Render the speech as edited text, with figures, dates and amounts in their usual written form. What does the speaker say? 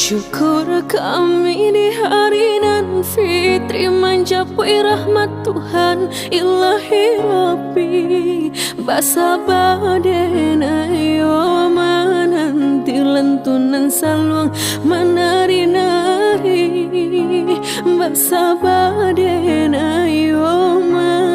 Syukur kami di hari nan fitri mencapai rahmat Tuhan Ilahi Rabbi. Basa badena yo mananti lentunan saluang menari-nari. Basa badena yo mananti